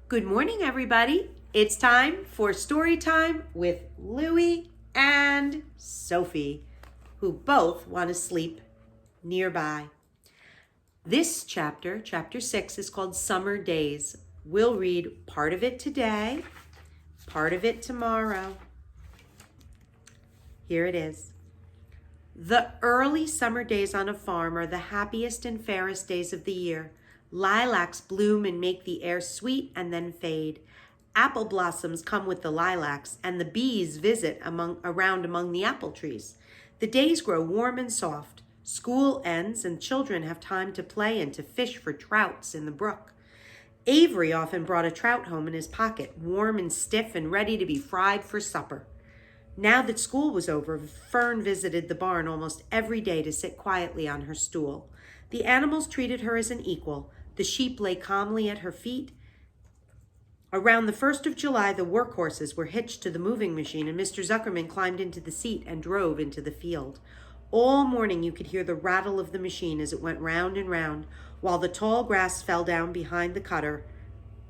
Good morning, everybody. It's time for story time with Louie and Sophie, who both want to sleep nearby. This chapter, chapter 6, is called Summer Days. We'll read part of it today, part of it tomorrow. Here it is. The early summer days on a farm are the happiest and fairest days of the year. Lilacs bloom and make the air sweet and then fade. Apple blossoms come with the lilacs, and the bees visit around among the apple trees. The days grow warm and soft. School ends, and children have time to play and to fish for trouts in the brook. Avery often brought a trout home in his pocket, warm and stiff and ready to be fried for supper. Now that school was over, Fern visited the barn almost every day to sit quietly on her stool. The animals treated her as an equal. The sheep lay calmly at her feet. Around the 1st of July, the workhorses were hitched to the moving machine, and Mr. Zuckerman climbed into the seat and drove into the field. All morning you could hear the rattle of the machine as it went round and round, while the tall grass fell down behind the cutter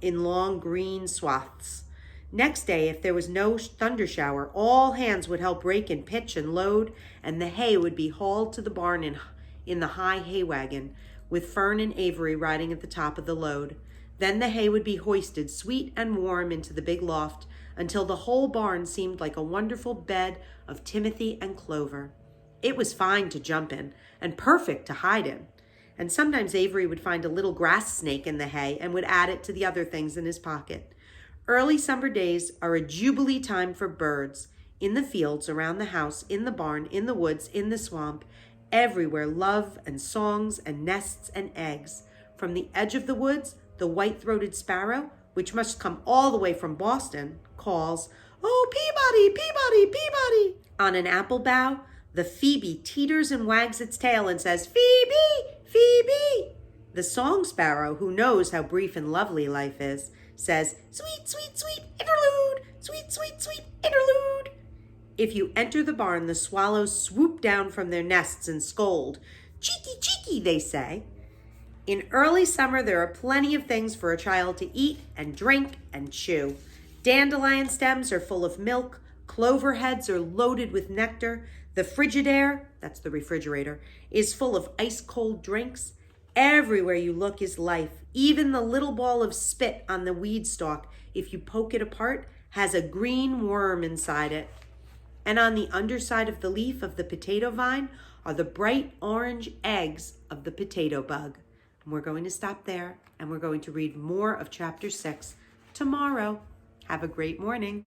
in long green swaths. Next day, if there was no thunder shower, all hands would help rake and pitch and load, and the hay would be hauled to the barn in the high hay wagon, with Fern and Avery riding at the top of the load. Then the hay would be hoisted sweet and warm into the big loft until the whole barn seemed like a wonderful bed of timothy and clover. It was fine to jump in and perfect to hide in. And sometimes Avery would find a little grass snake in the hay and would add it to the other things in his pocket. Early summer days are a jubilee time for birds. In the fields, around the house, in the barn, in the woods, in the swamp, everywhere love and songs and nests and eggs. From the edge of the woods, the white-throated sparrow, which must come all the way from Boston, calls, "Oh, Peabody, Peabody, Peabody!" On an apple bough, the phoebe teeters and wags its tail and says, "Phoebe, Phoebe!" The song sparrow, who knows how brief and lovely life is, says, "Sweet, sweet, sweet interlude, sweet, sweet, sweet interlude." If you enter the barn, the swallows swoop down from their nests and scold. "Cheeky, cheeky," they say. In early summer, there are plenty of things for a child to eat and drink and chew. Dandelion stems are full of milk. Clover heads are loaded with nectar. The Frigidaire, that's the refrigerator, is full of ice-cold drinks. Everywhere you look is life. Even the little ball of spit on the weed stalk, if you poke it apart, has a green worm inside it. And on the underside of the leaf of the potato vine are the bright orange eggs of the potato bug. And we're going to stop there, and we're going to read more of chapter 6 tomorrow. Have a great morning.